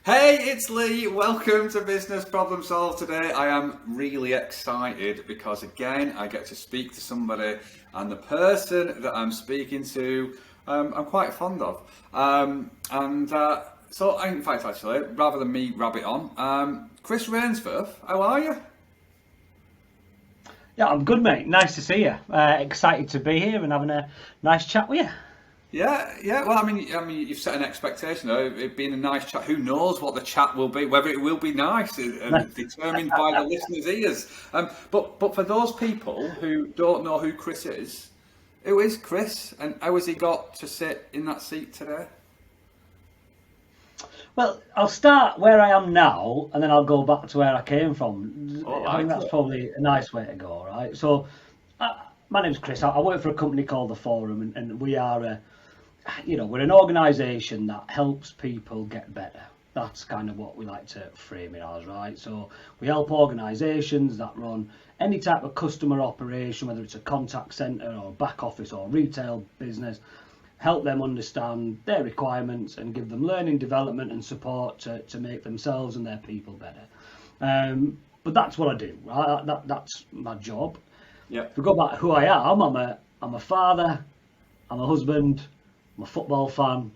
Hey, it's Lee. Welcome to Business Problem Solve today. I am really excited because again, I get to speak to somebody and the person that I'm speaking to, I'm quite fond of. So in fact, actually, rather than me rabbit on, Chris Rainsforth, how are you? Yeah, I'm good, mate. Nice to see you. Excited to be here and having a nice chat with you. Yeah. Well, you've set an expectation. It being a nice chat. Who knows what the chat will be? Whether it will be nice, determined by the listeners' ears. But for those people who don't know who Chris is, who is Chris, and how has he got to sit in that seat today? Well, I'll start where I am now, and then I'll go back to where I came from. All I think right. that's probably a nice way to go, right? So, my name's Chris. I work for a company called the Forum, and we are we're an organisation that helps people get better. That's kind of what we like to frame it as, right? So we help organisations that run any type of customer operation, whether it's a contact centre or back office or retail business, help them understand their requirements and give them learning, development and support to make themselves and their people better. But that's what I do, right? That's my job. Yeah. If we go back to who I am, I'm a father, I'm a husband, I'm a football fan,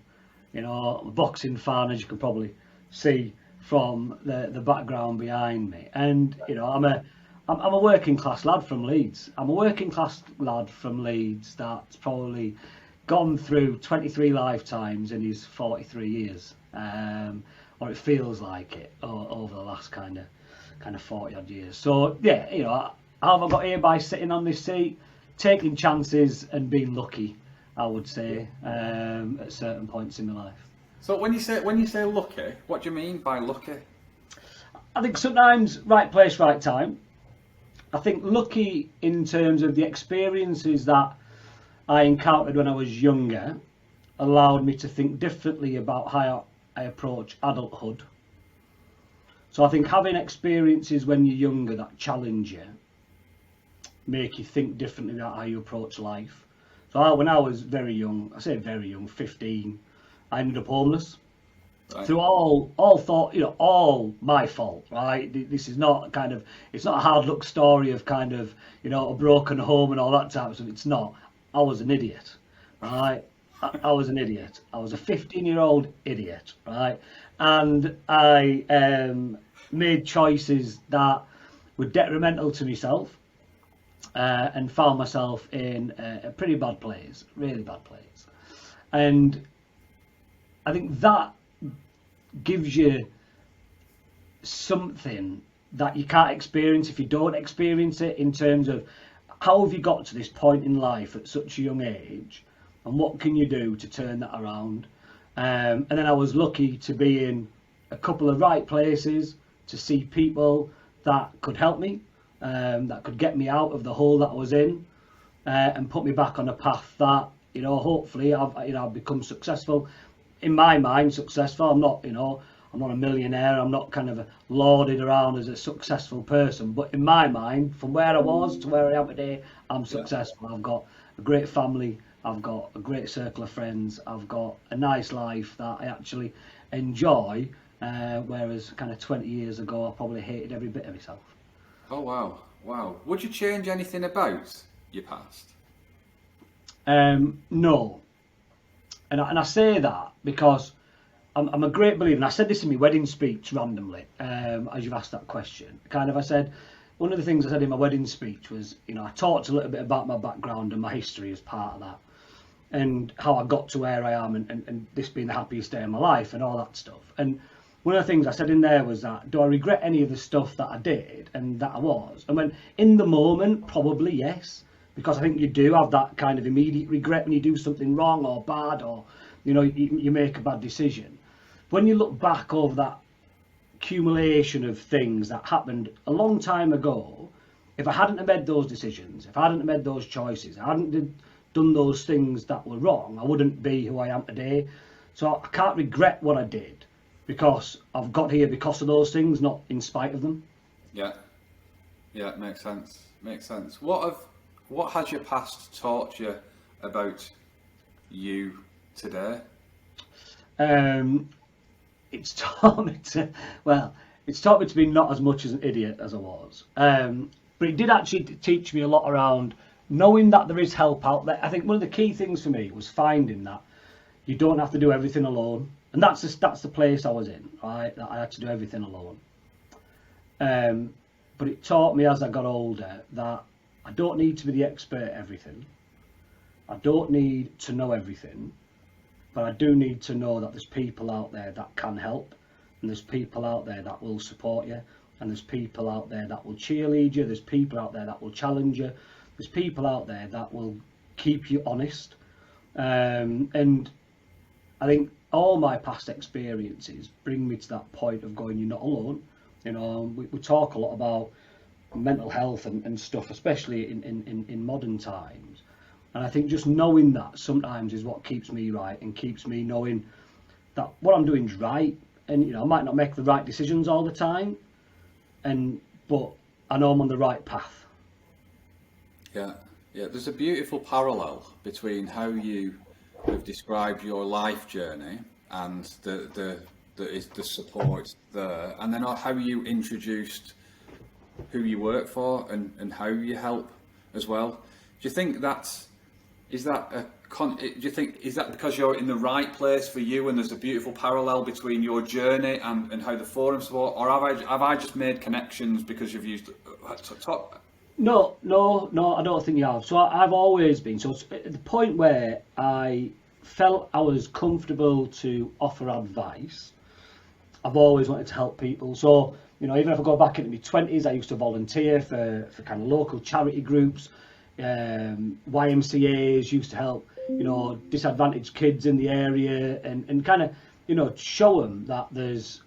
I'm a boxing fan, as you can probably see from the background behind me. And I'm a working class lad from Leeds. I'm a working class lad from Leeds that's probably gone through 23 lifetimes in his 43 years, or it feels like it over the last kind of 40 odd years. So yeah, how have I got here? By sitting on this seat, taking chances and being lucky, I would say, at certain points in my life. So when you say lucky, what do you mean by lucky? I think sometimes right place, right time. I think lucky in terms of the experiences that I encountered when I was younger allowed me to think differently about how I approach adulthood. So I think having experiences when you're younger that challenge you make you think differently about how you approach life. So when I was very young, I say very young, 15, I ended up homeless. Right. Through all thought, all my fault, right? This is not it's not a hard luck story of a broken home and all that type of stuff. It's not. I was an idiot, right? I was an idiot. I was a 15-year-old idiot, right? And I made choices that were detrimental to myself, and found myself in a pretty bad place, really bad place. And I think that gives you something that you can't experience if you don't experience it, in terms of how have you got to this point in life at such a young age and what can you do to turn that around. And then I was lucky to be in a couple of right places, to see people that could help me, that could get me out of the hole that I was in, and put me back on a path that hopefully I've become successful. In my mind, successful. I'm not a millionaire. I'm not kind of lauded around as a successful person. But in my mind, from where I was to where I am today, I'm successful. I've got a great family. I've got a great circle of friends. I've got a nice life that I actually enjoy. Whereas kind of 20 years ago, I probably hated every bit of myself. Oh wow. Would you change anything about your past? No. And I say that because I'm a great believer, and I said this in my wedding speech randomly, as you've asked that question. I said, one of the things I said in my wedding speech was, I talked a little bit about my background and my history as part of that, and how I got to where I am, and this being the happiest day of my life and all that stuff. And one of the things I said in there was that, do I regret any of the stuff that I did and that I was? And when in the moment, probably yes. Because I think you do have that kind of immediate regret when you do something wrong or bad, or you make a bad decision. When you look back over that accumulation of things that happened a long time ago, if I hadn't have made those decisions, if I hadn't have made those choices, I hadn't done those things that were wrong, I wouldn't be who I am today. So I can't regret what I did, because I've got here because of those things, not in spite of them. Yeah, makes sense. What has your past taught you about you today? it's taught me to, well, it's taught me to be not as much as an idiot as I was. But it did actually teach me a lot around knowing that there is help out there. I think one of the key things for me was finding that you don't have to do everything alone. And that's the place I was in, right? That I had to do everything alone. But it taught me as I got older that I don't need to be the expert at everything. I don't need to know everything. But I do need to know that there's people out there that can help, and there's people out there that will support you, and there's people out there that will cheerlead you, there's people out there that will challenge you, there's people out there that will keep you honest. And I think all my past experiences bring me to that point of going, you're not alone. You know, we talk a lot about mental health and stuff, especially in modern times. And I think just knowing that sometimes is what keeps me right and keeps me knowing that what I'm doing is right. And, you know, I might not make the right decisions all the time, but I know I'm on the right path. Yeah. There's a beautiful parallel between how you have described your life journey and the support there, and then how you introduced who you work for and how you help as well. Do you think is that because you're in the right place for you, and there's a beautiful parallel between your journey and how the forum support, or have I just made connections because you've used No, I don't think you have. So I've always been, so at the point where I felt I was comfortable to offer advice, I've always wanted to help people. So, you know, even if I go back into my 20s, I used to volunteer for kind of local charity groups, YMCAs, used to help, you know, disadvantaged kids in the area, and kind of, you know, show them that there's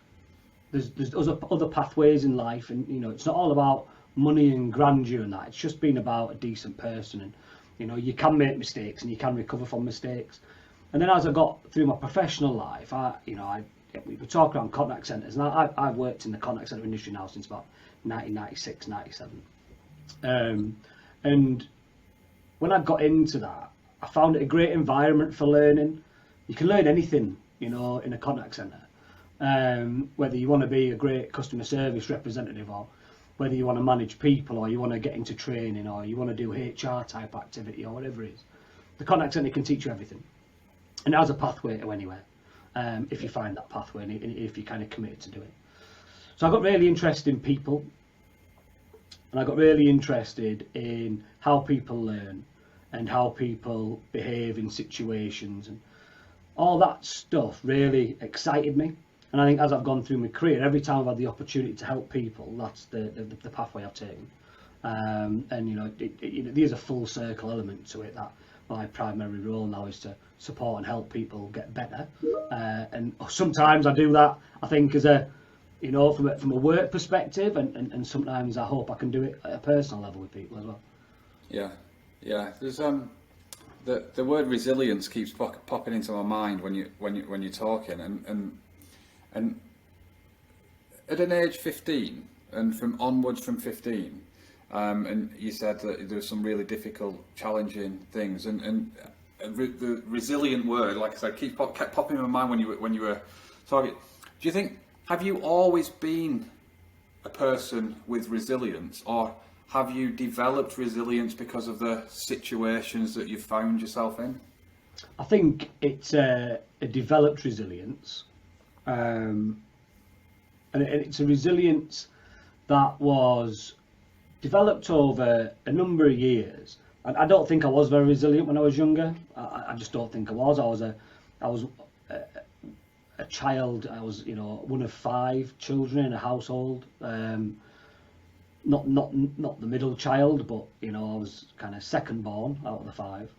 other pathways in life, and, you know, it's not all about money and grandeur and that. It's just being about a decent person, and, you know, you can make mistakes and you can recover from mistakes. And then as I got through my professional life, we were talking around contact centres, and I've worked in the contact centre industry now since about 1996, 97. And when I got into that, I found it a great environment for learning. You can learn anything, you know, in a contact centre. Whether you want to be a great customer service representative, or whether you want to manage people, or you want to get into training, or you want to do HR type activity, or whatever it is. The contact centre can teach you everything. And it has a pathway to anywhere, if you find that pathway and if you're kind of committed to do it. So I got really interested in people, and I got really interested in how people learn and how people behave in situations, and all that stuff really excited me. And I think as I've gone through my career, every time I've had the opportunity to help people, that's the pathway I've taken. And, you know, there's a full circle element to it, that my primary role now is to support and help people get better. And sometimes I do that, I think, as a, you know, from a work perspective, and sometimes I hope I can do it at a personal level with people as well. Yeah. There's the word resilience keeps popping into my mind when you're talking, and at an age 15 and from onwards from 15, and you said that there were some really difficult, challenging things, and the resilient word, like I said, kept popping in my mind when you were talking. Do you think, have you always been a person with resilience, or have you developed resilience because of the situations that you've found yourself in? I think it's a developed resilience, and it's a resilience that was developed over a number of years. And I don't think I was very resilient when I was younger. I just don't think I was. I was a child. I was, you know, one of 5 children in a household. Not the middle child, but, you know, I was kind of second born out of the 5.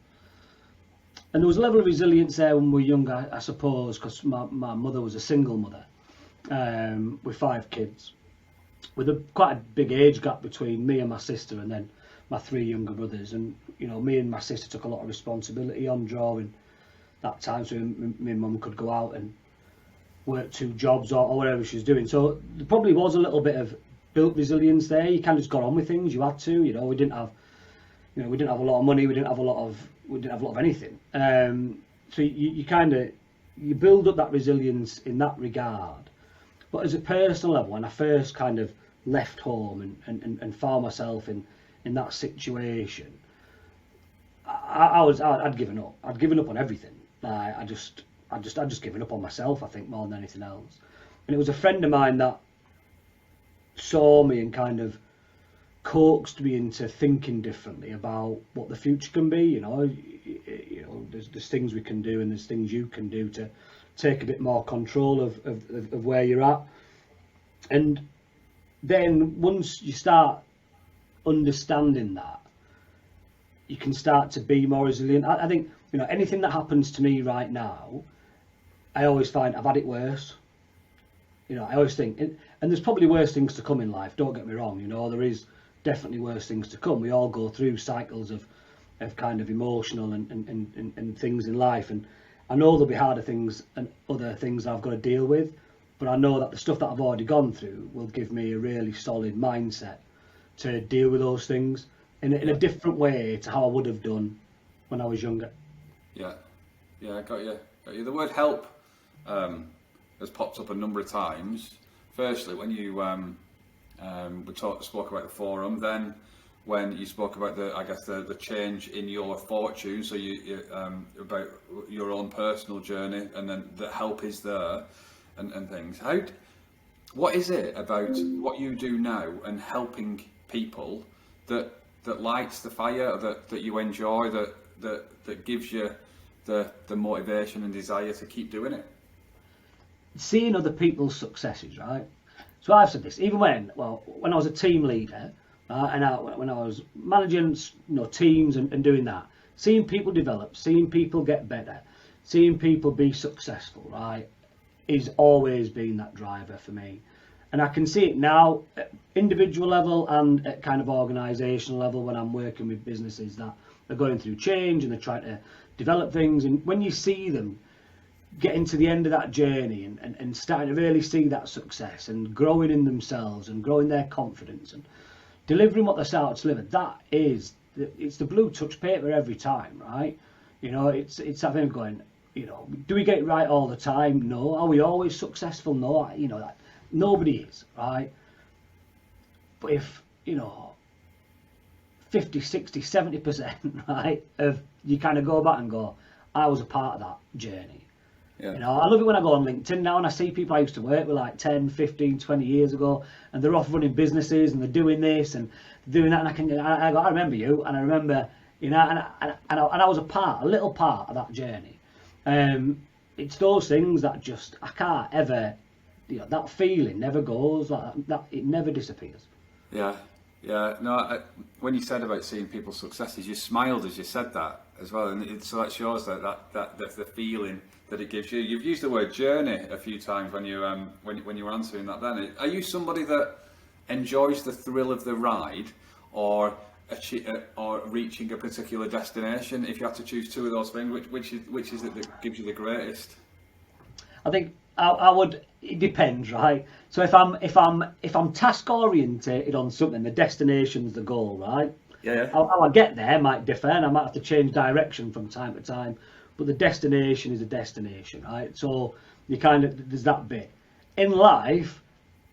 And there was a level of resilience there when we were younger, I suppose, because my mother was a single mother, with 5 kids, with quite a big age gap between me and my sister, and then my 3 younger brothers. And, you know, me and my sister took a lot of responsibility on drawing that time, so my mum could go out and work 2 jobs or whatever she was doing. So there probably was a little bit of built resilience there. You kind of just got on with things. You had to, you know. We didn't have a lot of money. We didn't have a lot of anything. So you kind of you build up that resilience in that regard. But as a personal level, when I first kind of left home and found myself in that situation, I'd given up. I'd given up on everything. I'd just given up on myself, I think, more than anything else. And it was a friend of mine that saw me and kind of coaxed me into thinking differently about what the future can be. You know, there's things we can do and there's things you can do to take a bit more control of where you're at. And then once you start understanding that, you can start to be more resilient. I think, you know, anything that happens to me right now, I always find I've had it worse. You know, I always think, and there's probably worse things to come in life, don't get me wrong, you know, there is definitely worse things to come. We all go through cycles of kind of emotional and things in life, and I know there'll be harder things and other things that I've got to deal with, but I know that the stuff that I've already gone through will give me a really solid mindset to deal with those things in a different way to how I would have done when I was younger. Yeah, I got you. The word help has popped up a number of times. Firstly, when you spoke about the forum, then when you spoke about the change in your fortune, so you about your own personal journey, and then the help is there, and things. What is it about what you do now and helping people that lights the fire, that you enjoy, that gives you the motivation and desire to keep doing it? Seeing other people's successes, right? So I've said this, even when I was a team leader, when I was managing, you know, teams and doing that, seeing people develop, seeing people get better, seeing people be successful, right, is always been that driver for me. And I can see it now at individual level and at kind of organisational level when I'm working with businesses that are going through change and they're trying to develop things. And when you see them getting to the end of that journey and starting to really see that success and growing in themselves and growing their confidence and delivering what they set out to deliver, it's the blue touch paper every time, right? You know, it's that thing of going, you know, do we get it right all the time? No. Are we always successful? No. You know, that nobody is, right? But if, you know, 50, 60, 70%, right, of you kind of go back and go, I was a part of that journey. Yeah. You know, I love it when I go on LinkedIn now and I see people I used to work with like 10, 15, 20 years ago, and they're off running businesses and they're doing this and doing that, and I remember you, and I remember, you know, and I was a little part of that journey. It's those things that just, I can't ever, you know, that feeling never goes, that it never disappears. Yeah. No, when you said about seeing people's successes, you smiled as you said that as well, and so that shows that the feeling that it gives you. You've used the word journey a few times when you when you were answering that. Then, are you somebody that enjoys the thrill of the ride, or reaching a particular destination? If you had to choose two of those things, which is it that gives you the greatest? I think I would. It depends, right? So if I'm task oriented on something, the destination's the goal, right? Yeah. How I get there might differ, and I might have to change direction from time to time. But the destination is a destination, right? So you kind of, there's that bit. In life,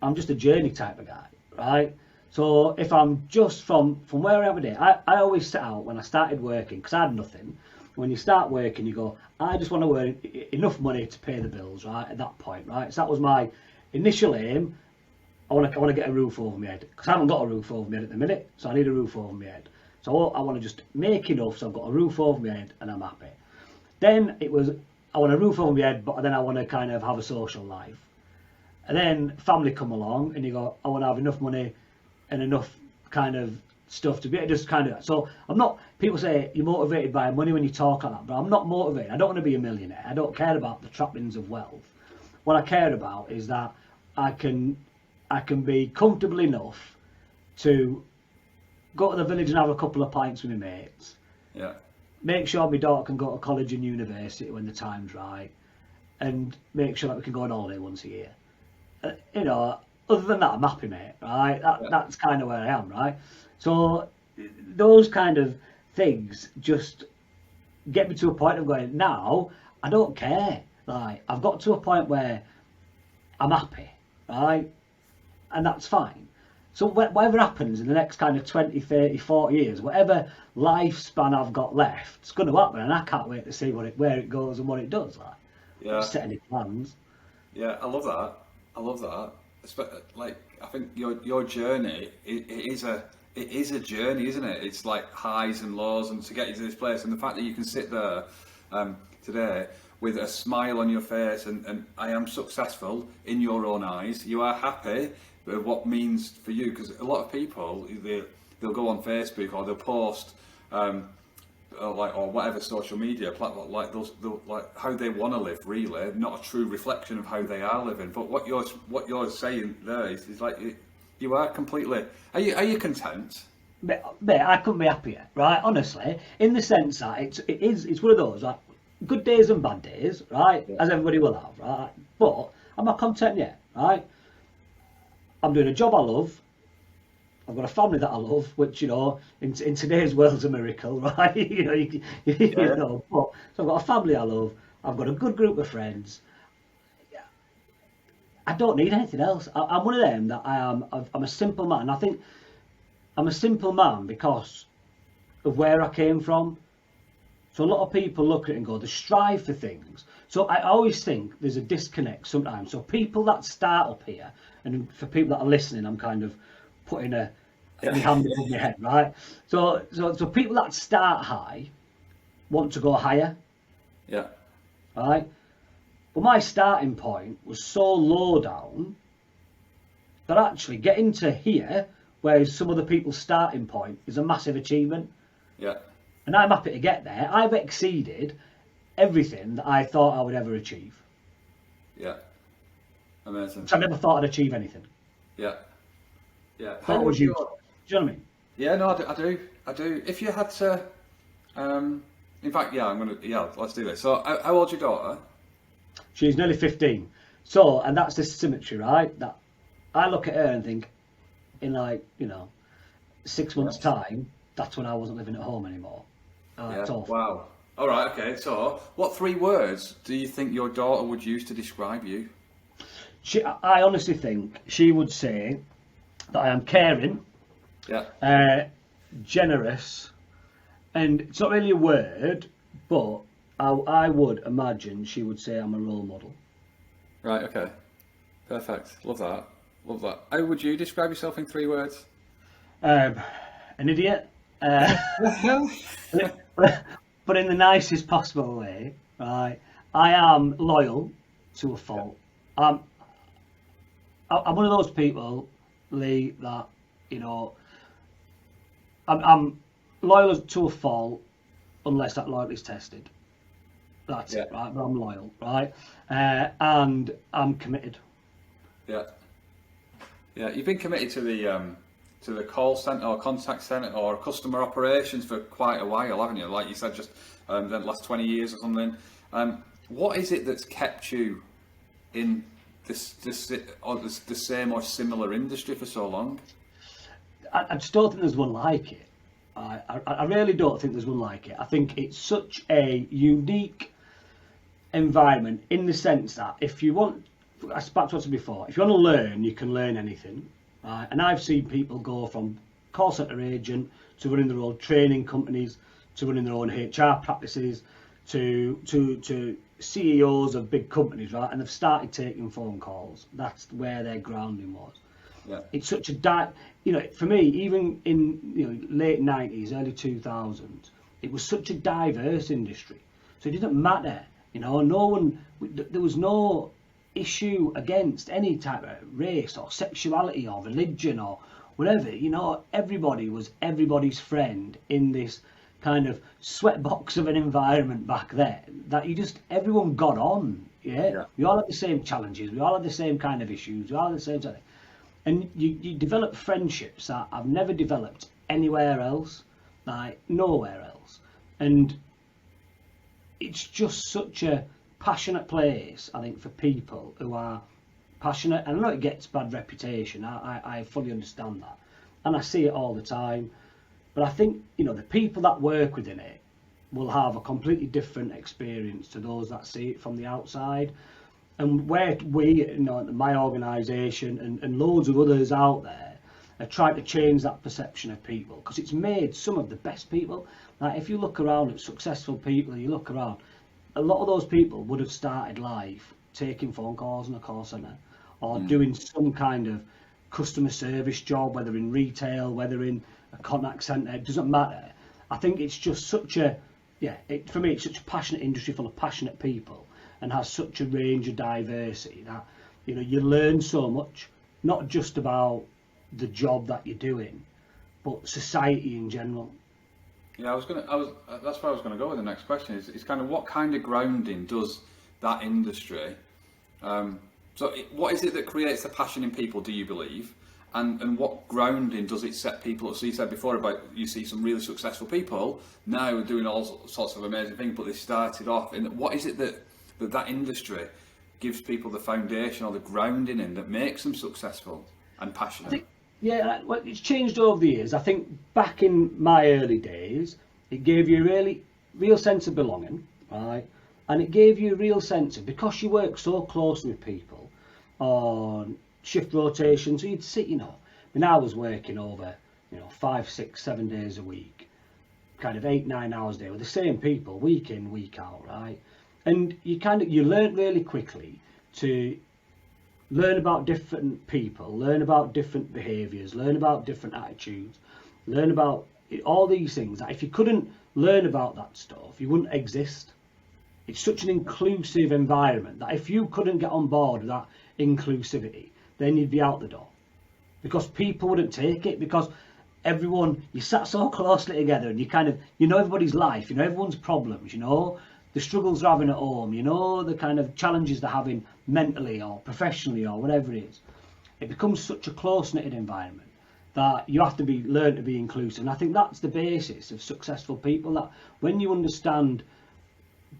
I'm just a journey type of guy, right? So if I'm just from where I am today, I always set out when I started working, because I had nothing. When you start working, you go, I just want to earn enough money to pay the bills, right? At that point, right? So that was my initial aim. I want to get a roof over my head, because I haven't got a roof over my head at the minute, so I need a roof over my head. So I want to just make enough so I've got a roof over my head and I'm happy. Then it was, I want a roof over my head, but then I want to kind of have a social life. And then family come along and you go, I want to have enough money and enough kind of stuff to be just kind of. So I'm not, people say you're motivated by money when you talk like that, but I'm not motivated. I don't want to be a millionaire. I don't care about the trappings of wealth. What I care about is that I can be comfortable enough to go to the village and have a couple of pints with my mates. Yeah. Make sure my daughter can go to college and university when the time's right, and make sure that we can go on holiday once a year. You know, other than that, I'm happy, mate, right? That's kind of where I am, right? So those kind of things just get me to a point of going, now, I don't care. Like, I've got to a point where I'm happy, right? And that's fine. So whatever happens in the next kind of 20, 30, 40 years, whatever lifespan I've got left, it's going to happen, and I can't wait to see where it goes and what it does. Like, Yeah. set any plans. Yeah, I love that. I love that. Like, I think your journey it is a journey, isn't it? It's like highs and lows, and to get you to this place, and the fact that you can sit there today with a smile on your face, and I am successful in your own eyes. You are happy with what means for you, because a lot of people they'll go on Facebook or they'll post. Or whatever social media platform, like how they want to live, really, not a true reflection of how they are living. But what you're saying there is like you are completely. Are you content? Mate, I couldn't be happier, right? Honestly, in the sense that it's one of those, like, good days and bad days, right? Yeah. As everybody will have, right? But I'm not content yet, right? I'm doing a job I love. I've got a family that I love, which, you know, in today's world's a miracle, right? you know, but so I've got a family I love. I've got a good group of friends. I don't need anything else. I'm one of them that I'm a simple man. I think I'm a simple man because of where I came from. So a lot of people look at it and go, they strive for things. So I always think there's a disconnect sometimes. So people that start up here, and for people that are listening, I'm kind of putting my hand above my head, right? So people that start high want to go higher. Yeah. Right? But my starting point was so low down that actually getting to here, whereas some other people's starting point, is a massive achievement. Yeah. And I'm happy to get there. I've exceeded everything that I thought I would ever achieve. Yeah. Amazing. So I never thought I'd achieve anything. Yeah. Yeah. How would you? Do you know what I mean? Yeah, no, I do. If you had to, in fact, let's do this. So, how old's your daughter? She's nearly 15. So, and that's the symmetry, right? That I look at her and think, in, like, 6 months' time, that's when I wasn't living at home anymore. It's awful. Wow. All right. Okay. So, what 3 words do you think your daughter would use to describe you? I honestly think she would say that I am caring, generous, and it's not really a word, but I would imagine she would say I'm a role model. Right, okay. Perfect. Love that. How would you describe yourself in 3 words? An idiot, but in the nicest possible way, right? I am loyal to a fault. I'm one of those people, Lee, that, I'm loyal to a fault unless that loyalty is tested. That's it, right? But I'm loyal, right? And I'm committed. Yeah. Yeah, you've been committed to the call centre or contact centre or customer operations for quite a while, haven't you? Like you said, just the last 20 years or something. What is it that's kept you in the same or similar industry for so long? I just don't think there's one like it. I really don't think there's one like it. I think it's such a unique environment in the sense that if you want, I spoke to it before, if you want to learn, you can learn anything. Right? And I've seen people go from call centre agent to running their own training companies, to running their own HR practices, to CEOs of big companies, right? And they've started taking phone calls. That's where their grounding was. Yeah. It's such a for me, even in late 90s, early 2000s, it was such a diverse industry. So it didn't matter, there was no issue against any type of race or sexuality or religion or whatever. Everybody was everybody's friend in this kind of sweatbox of an environment back then, that everyone got on. Yeah. We all had the same challenges, we all had the same kind of issues, we all had the same thing. And you develop friendships that I've never developed anywhere else, like nowhere else. And it's just such a passionate place, I think, for people who are passionate. And I know it gets bad reputation, I fully understand that. And I see it all the time. But I think, the people that work within it, will have a completely different experience to those that see it from the outside. And where we, my organisation and loads of others out there are trying to change that perception of people, because it's made some of the best people. Like if you look around at successful people, you look around, a lot of those people would have started life taking phone calls in a call centre, or doing some kind of customer service job, whether in retail, whether in a contact centre, it doesn't matter. I think it's just such a, for me, it's such a passionate industry full of passionate people, and has such a range of diversity that, you learn so much, not just about the job that you're doing, but society in general. Yeah, that's where I was gonna go with the next question. Is kind of what kind of grounding does that industry? What is it that creates the passion in people, do you believe? And what grounding does it set people up? So you said before about you see some really successful people now doing all sorts of amazing things, but they started off in, what is it that industry gives people the foundation or the grounding in that makes them successful and passionate? Well, it's changed over the years. I think back in my early days, it gave you a real sense of belonging, right? And it gave you a real sense of, because you work so closely with people on shift rotation, so you'd sit, I was working over, 5, 6, 7 days a week, kind of 8, 9 hours a day with the same people, week in, week out, right? And you learn really quickly to learn about different people, learn about different behaviours, learn about different attitudes, learn about all these things that if you couldn't learn about that stuff, you wouldn't exist. It's such an inclusive environment that if you couldn't get on board with that inclusivity, then you'd be out the door, because people wouldn't take it, because you sat so closely together and you know everybody's life, everyone's problems, the struggles they're having at home, the kind of challenges they're having mentally or professionally or whatever it is. It becomes such a close-knitted environment that you have to learn to be inclusive. And I think that's the basis of successful people, that when you understand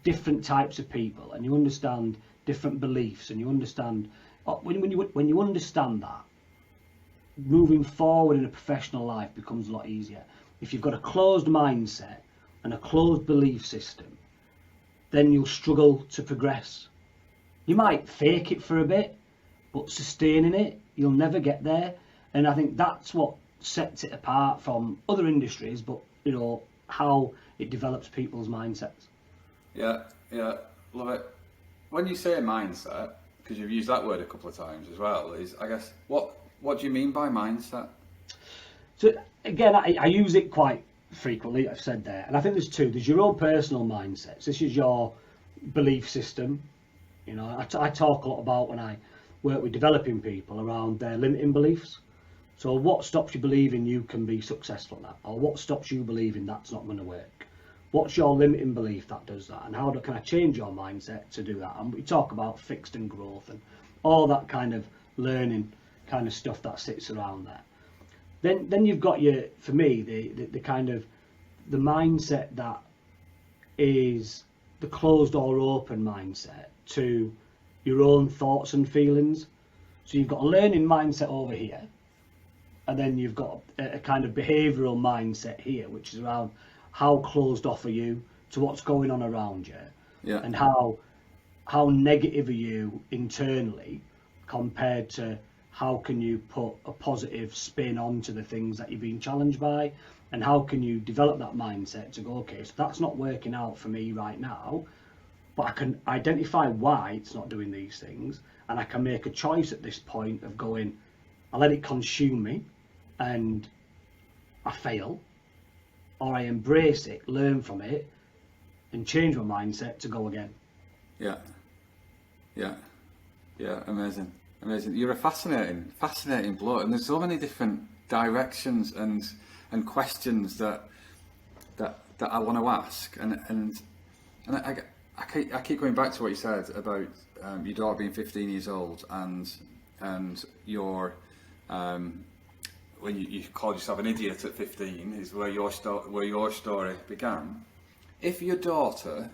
different types of people and you understand different beliefs and you understand, when you understand that, moving forward in a professional life becomes a lot easier. If you've got a closed mindset and a closed belief system, then you'll struggle to progress. You might fake it for a bit, but sustaining it, you'll never get there. And I think that's what sets it apart from other industries, but how it develops people's mindsets. Yeah, love it. When you say mindset, because you've used that word a couple of times as well, is, I guess, what do you mean by mindset? So again, I use it quite frequently, I've said there, and I think there's two. There's your own personal mindsets. This is your belief system. I talk a lot about, when I work with developing people, around their limiting beliefs. So what stops you believing you can be successful at, or what stops you believing that's not going to work? What's your limiting belief that does that, and how can I change your mindset to do that? And we talk about fixed and growth and all that kind of learning kind of stuff that sits around there. Then you've got for me, the kind of the mindset that is the closed or open mindset to your own thoughts and feelings. So you've got a learning mindset over here, and then you've got a kind of behavioural mindset here, which is around how closed off are you to what's going on around you, and how negative are you internally compared to how can you put a positive spin onto the things that you're being challenged by, and how can you develop that mindset to go, okay, so that's not working out for me right now, but I can identify why it's not doing these things, and I can make a choice at this point of going, I let it consume me and I fail, or I embrace it, learn from it, and change my mindset to go again. Yeah, amazing. You're a fascinating bloke, and there's so many different directions and questions that I want to ask, and I keep going back to what you said about your daughter being 15 years old, and your when you called yourself an idiot at 15 is where your story began. If your daughter,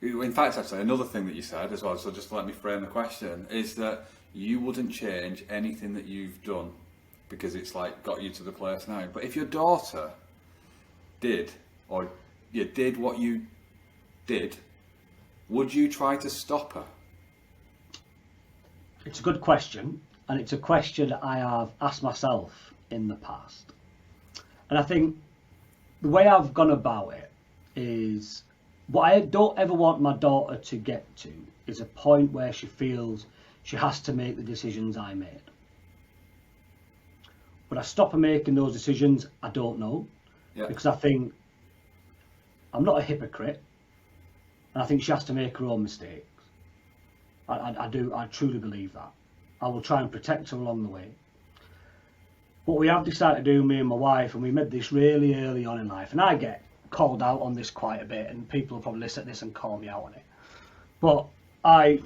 in fact, actually, another thing that you said as well, so just let me frame the question, is that you wouldn't change anything that you've done because it's like got you to the place now. But if your daughter did, or you did what you did, would you try to stop her? It's a good question, and it's a question that I have asked myself in the past. And I think the way I've gone about it is, what I don't ever want my daughter to get to is a point where she feels she has to make the decisions I made. Would I stop her making those decisions? I don't know. Yeah. Because I think I'm not a hypocrite, and I think she has to make her own mistakes. I do. I truly believe that. I will try and protect her along the way. What we have decided to do, me and my wife, and we made this really early on in life, and I get called out on this quite a bit, and people will probably listen to this and call me out on it. But I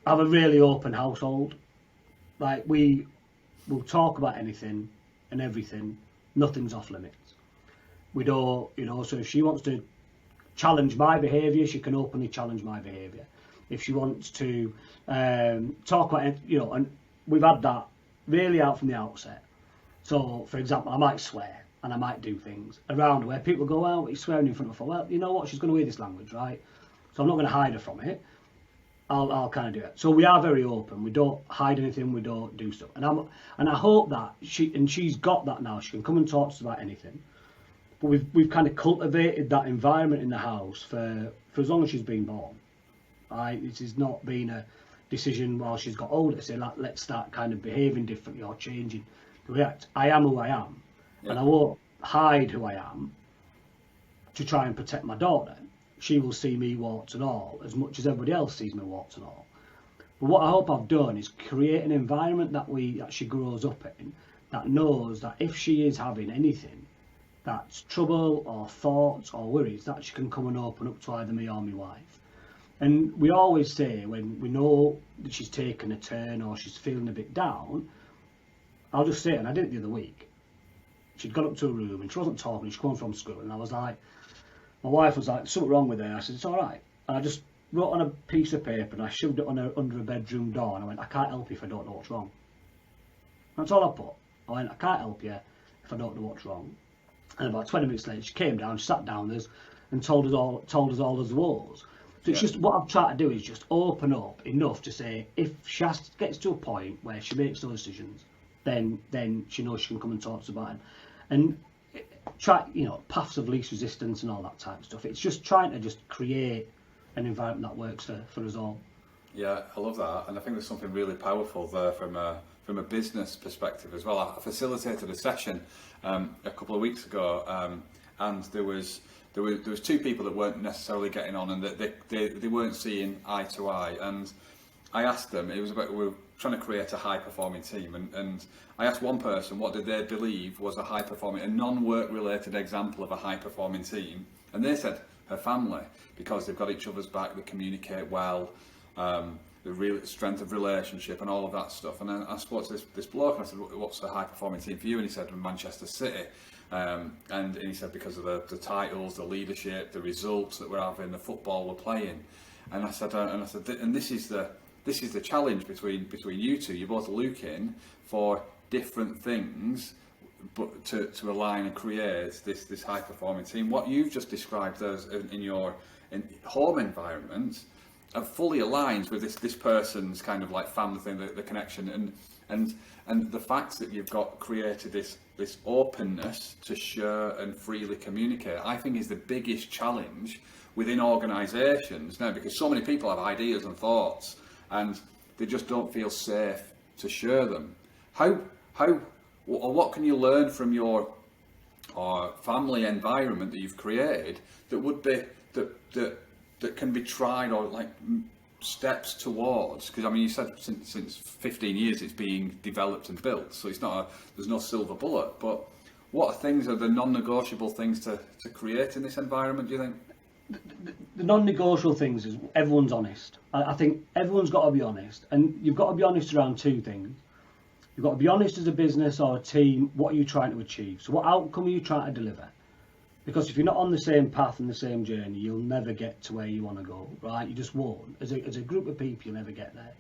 have a really open household. Like, we will talk about anything and everything. Nothing's off limits. We don't, so if she wants to challenge my behaviour, she can openly challenge my behaviour. If she wants to talk about it, and we've had that really out from the outset. So, for example, I might swear and I might do things around where people go, well, you're swearing in front of her. Well, you know what? She's going to hear this language, right? So I'm not going to hide her from it. I'll kind of do it. So we are very open. We don't hide anything. We don't do stuff. And I hope that she's got that now. She can come and talk to us about anything. But we've kind of cultivated that environment in the house for as long as she's been born. It has not been a decision while she's got older to say, like, let's start kind of behaving differently or changing the react. I am who I am, and I won't hide who I am to try and protect my daughter. She will see me warts and all as much as everybody else sees me warts and all. But what I hope I've done is create an environment that she grows up in, that knows that if she is having anything that's trouble or thoughts or worries, that she can come and open up to either me or my wife. And we always say, when we know that she's taken a turn or she's feeling a bit down, I'll just say, and I did it the other week, she'd gone up to her room and she wasn't talking, she'd come from school, and I was like, my wife was like, something wrong with her. I said, it's all right. And I just wrote on a piece of paper and I shoved it under a bedroom door, and I went, I can't help you if I don't know what's wrong. That's all I put. I went, I can't help you if I don't know what's wrong. And about 20 minutes later, she came down, sat down with us, and told us all those woes. So it's just, what I've tried to do is just open up enough to say, if she gets to a point where she makes those decisions, then she knows she can come and talk to us about it. And try, paths of least resistance and all that type of stuff. It's just trying to just create an environment that works for us all. Yeah, I love that, and I think there's something really powerful there from a business perspective as well. I facilitated a session a couple of weeks ago, and there was two people that weren't necessarily getting on, and they weren't seeing eye to eye. And I asked them, it was about, we were trying to create a high performing team, and I asked one person what did they believe was a non-work related example of a high performing team, and they said her family, because they've got each other's back, they communicate well, the real strength of relationship and all of that stuff. And then I spoke to this bloke and I said, what's a high performing team for you? And he said, Manchester City. And he said, because of the titles, the leadership, the results that we're having, the football we're playing. And I said, and this is the challenge between you two. You're both looking for different things, but to align and create this high performing team. What you've just described as in your home environment are fully aligned with this person's kind of like family thing, the connection, and the fact that you've got created this openness to share and freely communicate, I think is the biggest challenge within organisations now, because so many people have ideas and thoughts and they just don't feel safe to share them. What can you learn from your family environment that you've created that would be that can be tried, or like steps towards? Because I mean, you said since 15 years it's being developed and built, so it's not there's no silver bullet. But what things are the non-negotiable things to create in this environment, do you think? The non-negotiable things is everyone's honest. I think everyone's got to be honest, and you've got to be honest around two things. You've got to be honest as a business or a team. What are you trying to achieve? So what outcome are you trying to deliver? Because if you're not on the same path and the same journey, you'll never get to where you want to go, right? You just won't. As a group of people, you'll never get there.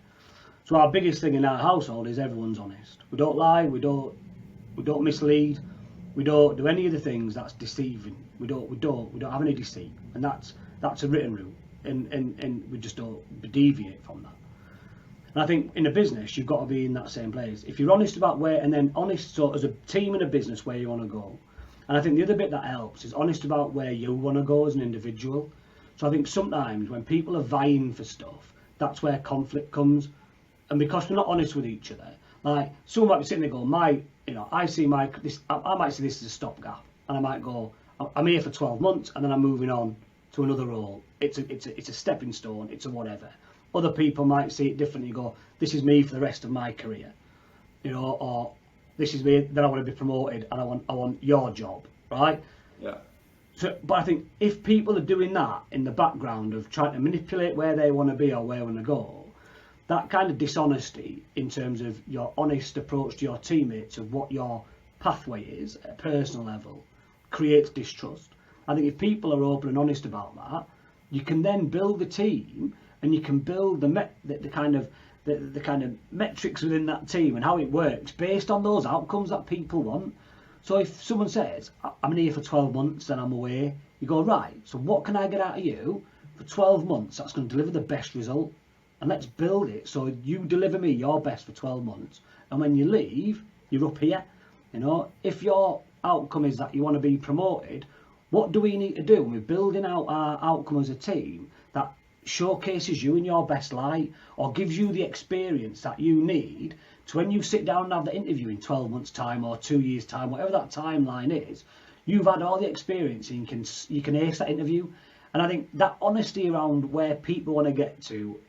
So our biggest thing in our household is everyone's honest. We don't lie, we don't mislead, We don't do any of the things that's deceiving. We don't have any deceit, and that's a written rule, and we just don't deviate from that. And I think in a business, you've got to be in that same place. If you're honest about where, and then honest, so as a team in a business, where you want to go. And I think the other bit that helps is honest about where you want to go as an individual. So I think sometimes when people are vying for stuff, that's where conflict comes. And because we're not honest with each other, like someone might be sitting there going, I might see this as a stopgap, and I might go, I'm here for 12 months, and then I'm moving on to another role. It's a stepping stone. It's a whatever. Other people might see it differently. Go, this is me for the rest of my career, or this is me. Then I want to be promoted, and I want your job, right? Yeah. So, but I think if people are doing that in the background of trying to manipulate where they want to be or where they want to go, that kind of dishonesty in terms of your honest approach to your teammates of what your pathway is at a personal level creates distrust. I think if people are open and honest about that, you can then build a team, and you can build the kind of metrics within that team and how it works based on those outcomes that people want. So if someone says, I'm here for 12 months, then I'm away, you go, right, so what can I get out of you for 12 months that's going to deliver the best result? And let's build it so you deliver me your best for 12 months. And when you leave, you're up here. If your outcome is that you want to be promoted, what do we need to do? We're building out our outcome as a team that showcases you in your best light, or gives you the experience that you need to, when you sit down and have the interview in 12 months time or 2 years time, whatever that timeline is, you've had all the experience and you can ace that interview. And I think that honesty around where people want to get to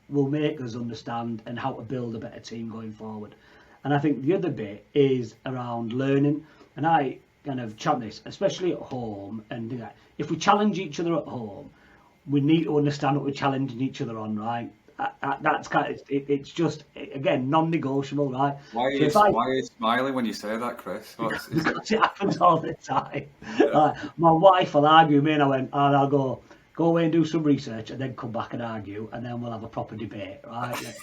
will make us understand and how to build a better team going forward. And I think the other bit is around learning, and I kind of chant this, especially at home, and if we challenge each other at home, we need to understand what we're challenging each other on, right? That's kind of, it's just, again, non-negotiable, right? Why are you smiling when you say that, Chris? Because it happens all the time. Yeah. My wife will argue with me, and I'll go away and do some research, and then come back and argue, and then we'll have a proper debate, right?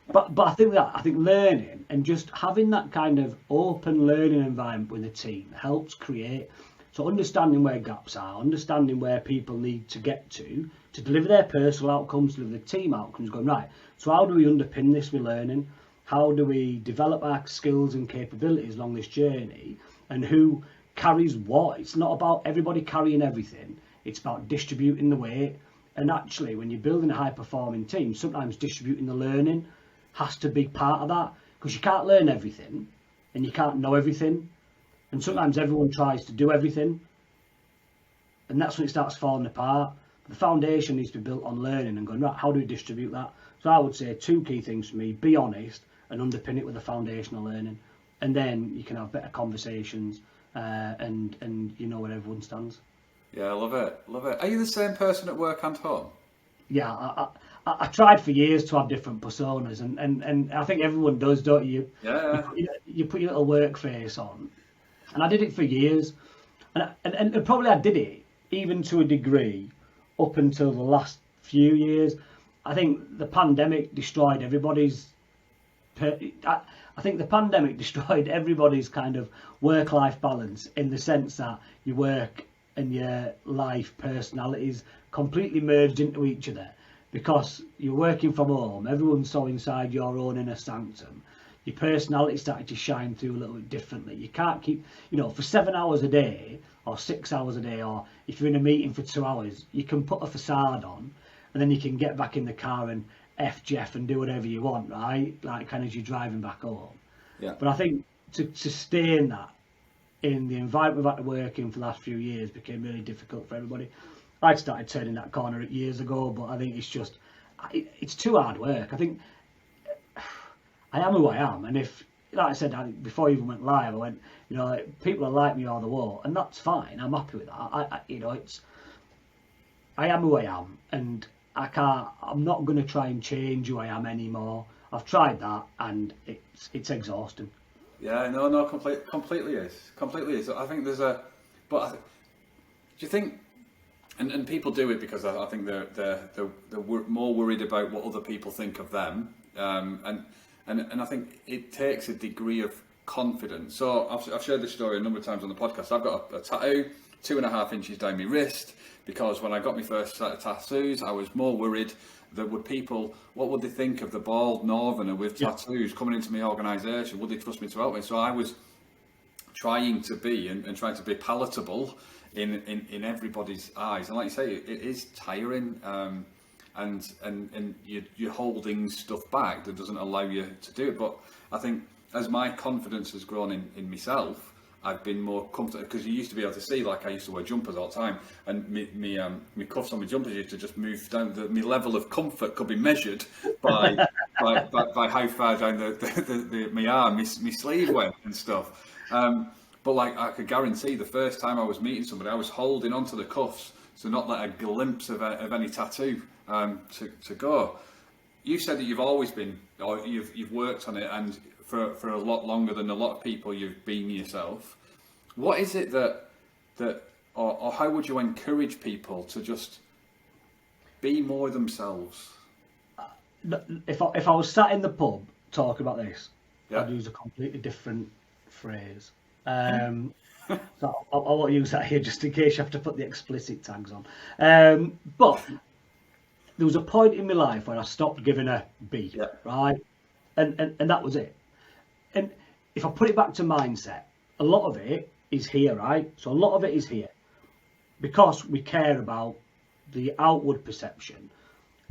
But I think learning and just having that kind of open learning environment with a team helps create. So understanding where gaps are, understanding where people need to get to deliver their personal outcomes, deliver the team outcomes, going, right, so how do we underpin this with learning? How do we develop our skills and capabilities along this journey? And who carries what? It's not about everybody carrying everything. It's about distributing the weight. And actually, when you're building a high-performing team, sometimes distributing the learning has to be part of that, because you can't learn everything and you can't know everything. And sometimes everyone tries to do everything, and that's when it starts falling apart. The foundation needs to be built on learning and going, right, how do we distribute that? So I would say 2 key things for me: be honest and underpin it with a foundational learning, and then you can have better conversations and you know where everyone stands. Yeah, I love it. Are you the same person at work and home? Yeah, I tried for years to have different personas, and I think everyone does, don't you? Yeah. You put your little work face on. And I did it for years, and probably I did it even to a degree up until the last few years. I think the pandemic destroyed everybody's. I think the pandemic destroyed everybody's kind of work-life balance, in the sense that your work and your life personalities completely merged into each other, because you're working from home. Everyone's so inside your own inner sanctum. Your personality started to shine through a little bit differently. You can't keep, for 7 hours a day or 6 hours a day, or if you're in a meeting for 2 hours, you can put a facade on, and then you can get back in the car and F Jeff and do whatever you want, right? Like kind of as you're driving back home. Yeah. But I think to sustain that in the environment we've had to work in for the last few years became really difficult for everybody. I started turning that corner years ago, but I think it's too hard work. I think I am who I am, and if, like I said, before I even went live, I went, people are like me or the war, and that's fine. I'm happy with that. I am who I am, and I'm not going to try and change who I am anymore. I've tried that, and it's exhausting. Yeah, no, completely is. I think there's do you think? And people do it because I think they're more worried about what other people think of them, and I think it takes a degree of confidence. So I've shared this story a number of times on the podcast. I've got a tattoo 2.5 inches down my wrist, because when I got my first set of tattoos, I was more worried that what would they think of the bald northerner with tattoos coming into my organisation? Would they trust me to help me? So I was trying to be and trying to be palatable in everybody's eyes. And like you say, it is tiring, and you're holding stuff back that doesn't allow you to do it. But I think as my confidence has grown in myself, I've been more comfortable, because you used to be able to see, like I used to wear jumpers all the time, and me cuffs on my jumpers used to just move down. My level of comfort could be measured by by how far down my arm, my sleeve went and stuff. But like I could guarantee, the first time I was meeting somebody, I was holding onto the cuffs to not let a glimpse of any tattoo to go. You said that you've always been, or you've worked on it, and for a lot longer than a lot of people you've been yourself. What is it that or how would you encourage people to just be more themselves? If I was sat in the pub talking about this, Yeah. I'd use a completely different phrase. So I won't use that here just in case you have to put the explicit tags on. But there was a point in my life where I stopped giving a B, right? And that was it. And if I put it back to mindset, a lot of it is here, right? So a lot of it is here because we care about the outward perception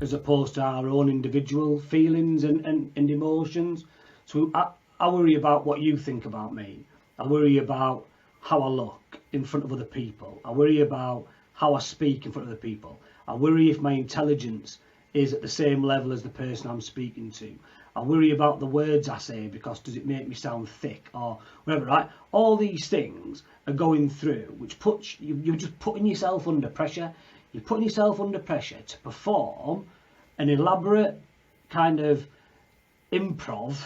as opposed to our own individual feelings and emotions. So I worry about what you think about me. I worry about how I look in front of other people. I worry about how I speak in front of other people. I worry if my intelligence is at the same level as the person I'm speaking to. I worry about the words I say, because does it make me sound thick or whatever, right? All these things are going through, which puts you're just putting yourself under pressure. You're putting yourself under pressure to perform an elaborate kind of improv,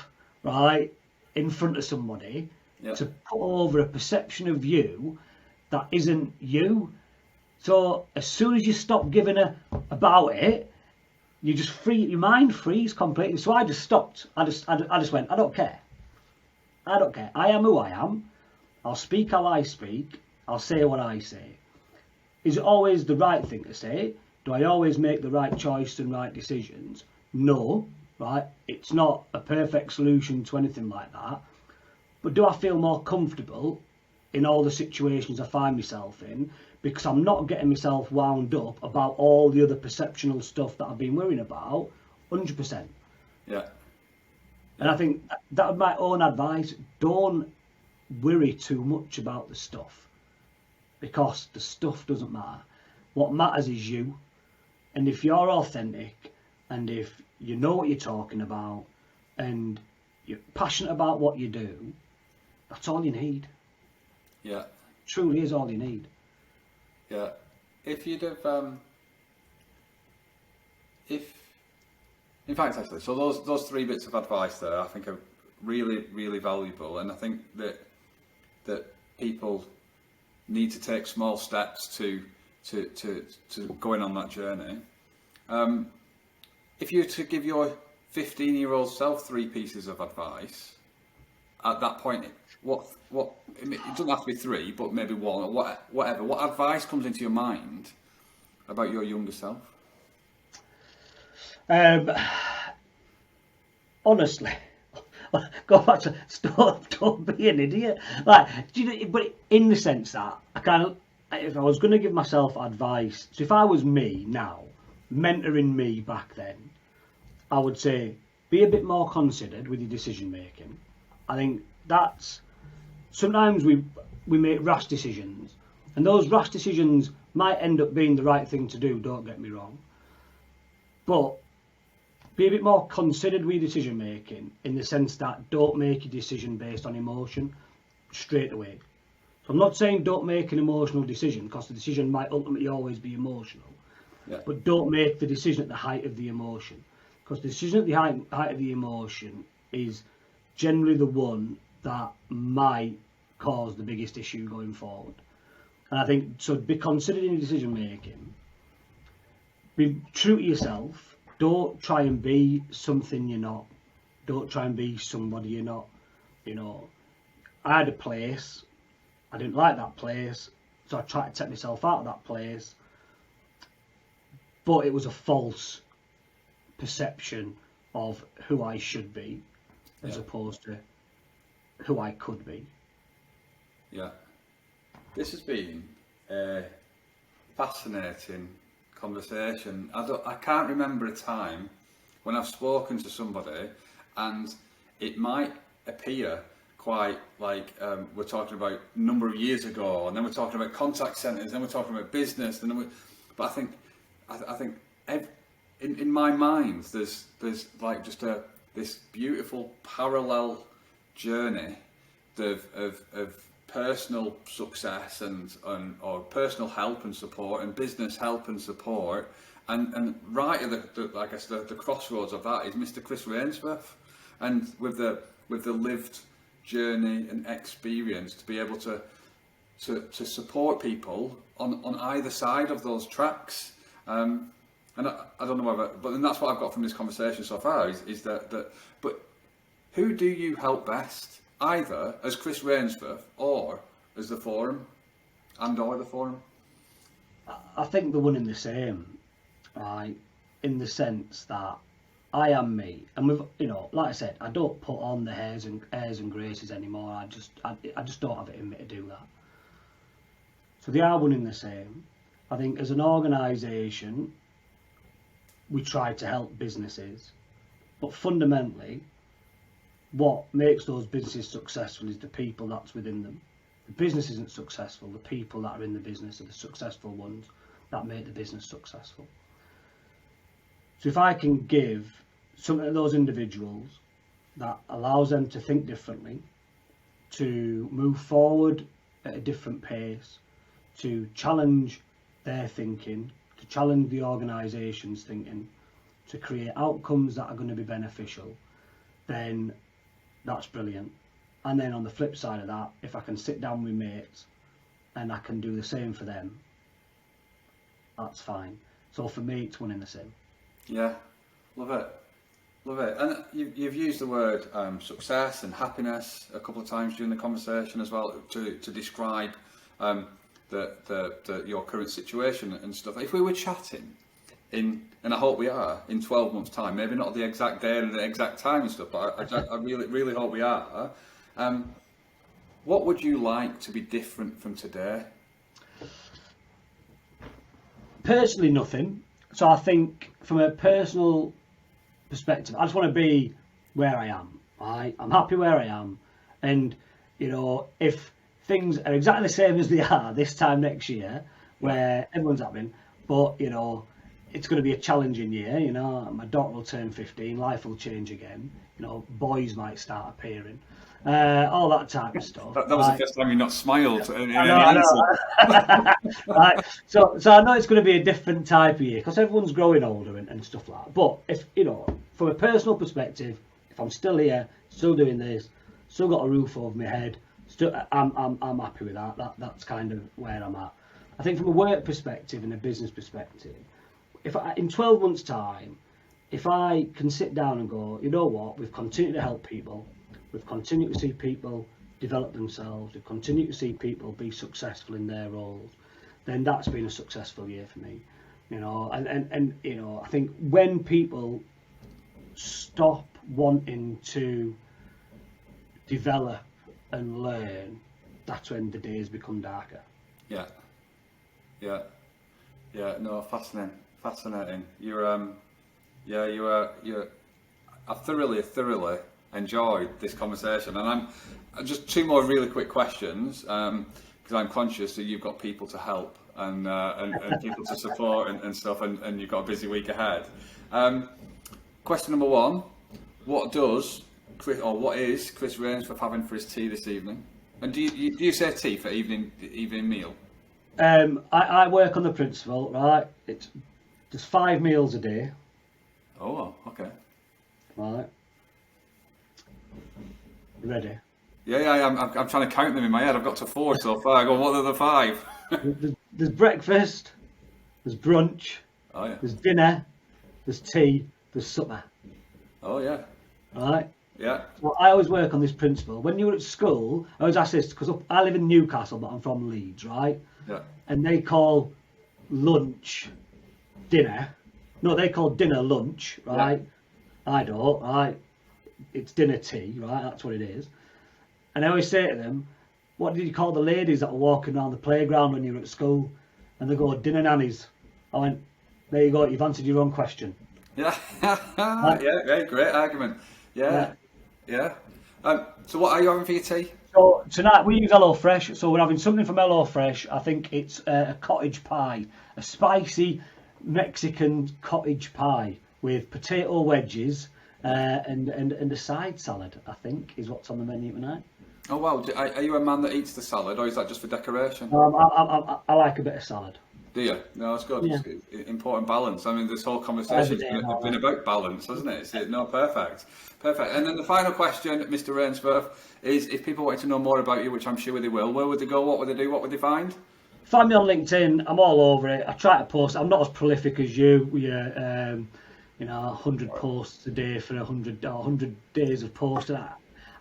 right, in front of somebody, to put over a perception of you that isn't you. So as soon as you stop giving about it, you just your mind frees completely. So I just stopped. I just went, I don't care. I am who I am. I'll speak how I speak. I'll say what I say. Is it always the right thing to say? Do I always make the right choice and right decisions? No, right? It's not a perfect solution to anything like that. But do I feel more comfortable in all the situations I find myself in, because I'm not getting myself wound up about all the other perceptional stuff that I've been worrying about? 100%. Yeah. And I think that would be my own advice. Don't worry too much about the stuff, because the stuff doesn't matter. What matters is you. And if you're authentic, and if you know what you're talking about, and you're passionate about what you do, that's all you need. Yeah. Truly is all you need. Yeah. If you'd have, in fact, actually, so those 3 bits of advice there, I think are really, really valuable, and I think that people need to take small steps to going on that journey. If you were to give your 15-year-old self 3 pieces of advice at that point, what it doesn't have to be 3, but maybe 1 or whatever. What advice comes into your mind about your younger self? Honestly, go back to don't be an idiot. Like, but in the sense that if I was going to give myself advice, so if I was me now, mentoring me back then, I would say be a bit more considered with your decision making. I think that's sometimes we make rash decisions, and those rash decisions might end up being the right thing to do, don't get me wrong, but be a bit more considered with your decision making, in the sense that don't make your decision based on emotion straight away. So I'm not saying don't make an emotional decision, because the decision might ultimately always be emotional, but don't make the decision at the height of the emotion, because the decision at the height of the emotion is generally the one that might cause the biggest issue going forward. And I think, so be considered in your decision making, be true to yourself, don't try and be something you're not, don't try and be somebody you're not, I had a place, I didn't like that place, so I tried to take myself out of that place, but it was a false perception of who I should be as opposed to who I could be. Yeah. This has been a fascinating conversation. I can't remember a time when I've spoken to somebody and it might appear quite like we're talking about a number of years ago, and then we're talking about contact centres, then we're talking about business, and then but I think in my mind there's like just this beautiful parallel journey of personal success and or personal help and support and business help and support, and right at the crossroads of that is Mr. Chris Rainsforth, and with the lived journey and experience to be able to support people on either side of those tracks. And I don't know whether, but then that's what I've got from this conversation so far is that but who do you help best, either as Chris Rainsforth or as the forum or the forum? I think they're one and the same, right? In the sense that I am me, and with, you know, like I said, I don't put on the airs and graces anymore. I just don't have it in me to do that. So they are one and the same. I think as an organisation, we try to help businesses, but fundamentally, what makes those businesses successful is the people that's within them. The business isn't successful. The people that are in the business are the successful ones that make the business successful. So if I can give some of those individuals that allows them to think differently, to move forward at a different pace, to challenge their thinking, to challenge the organisation's thinking, to create outcomes that are going to be beneficial, then that's brilliant. And then on the flip side of that, if I can sit down with mates and I can do the same for them, that's fine. So for me, it's one and the same. Yeah, love it. And you've used the word success and happiness a couple of times during the conversation as well to describe your current situation and stuff. If we were chatting and I hope we are, in 12 months' time, maybe not the exact day and the exact time and stuff, but I really hope we are. What would you like to be different from today? Personally, nothing. So I think from a personal perspective, I just want to be where I am. Right? I'm happy where I am, and you know, if things are exactly the same as they are this time next year, where everyone's happy, but you know, it's going to be a challenging year. You know, my daughter will turn 15, life will change again. You know, boys might start appearing, all that type of stuff. That was the first time you not smiled. I know. Right. So I know it's going to be a different type of year because everyone's growing older and stuff like that. But if you know, from a personal perspective, if I'm still here, still doing this, still got a roof over my head, still, I'm happy with that. That's kind of where I'm at. I think from a work perspective and a business perspective, if in 12 months' time, if I can sit down and go, you know what, we've continued to help people, we've continued to see people develop themselves, we've continued to see people be successful in their roles, then that's been a successful year for me. You know, and you know, I think when people stop wanting to develop and learn, that's when the days become darker. Yeah. No, fascinating. I thoroughly enjoyed this conversation, and I'm just two more really quick questions because I'm conscious that you've got people to help and people to support and stuff, and you've got a busy week ahead. Question number one: what is Chris Rainsforth having for his tea this evening? And do you say tea for evening meal? I work on the principle, right? It's just 5 meals a day. Oh, okay. Right. Ready? Yeah. I'm trying to count them in my head. I've got to 4 so far. I go, what are the 5? There's breakfast. There's brunch. Oh yeah. There's dinner. There's tea. There's supper. Oh yeah. Right. Yeah. Well, I always work on this principle. When you're at school, I always ask this because I live in Newcastle, but I'm from Leeds, right? Yeah. And they call lunch dinner. No, they call dinner lunch, right? Yeah. I don't, right? It's dinner tea, right? That's what it is. And I always say to them, what did you call the ladies that were walking around the playground when you were at school? And they go, dinner nannies. I went, there you go, you've answered your own question. Yeah. Yeah, great argument. Yeah. So what are you having for your tea? So tonight we use HelloFresh, so we're having something from HelloFresh. I think it's a cottage pie, a spicy Mexican cottage pie with potato wedges and a side salad, I think, is what's on the menu tonight. Oh wow, are you a man that eats the salad, or is that just for decoration? I like a bit of salad. Do you? No, that's good. Yeah. It's important balance. I mean, this whole conversation's been about balance, hasn't it? Perfect. And then the final question, Mr. Rainsforth, is if people want to know more about you, which I'm sure they will, where would they go? What would they do? What would they find? Find me on LinkedIn. I'm all over it. I try to post. I'm not as prolific as you. 100 posts a day for 100 days of posting.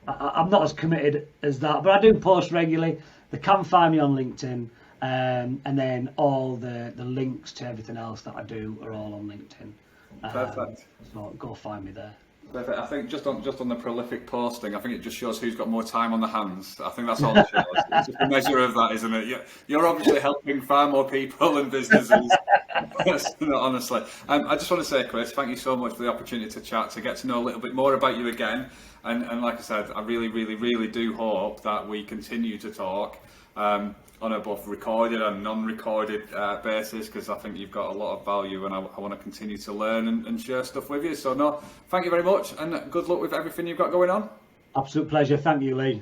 I'm not as committed as that, but I do post regularly. They can find me on LinkedIn, and then all the links to everything else that I do are all on LinkedIn. Perfect. So go find me there. Perfect. I think just on the prolific posting, I think it just shows who's got more time on the hands. I think that's all it shows. It's just a measure of that, isn't it? You're obviously helping far more people and businesses. Honestly, I just want to say, Chris, thank you so much for the opportunity to chat, to get to know a little bit more about you again. And like I said, I really, really, really do hope that we continue to talk on a both recorded and non-recorded basis, because I think you've got a lot of value, and I want to continue to learn and share stuff with you. So no, thank you very much, and good luck with everything you've got going on. Absolute pleasure. Thank you, Lee.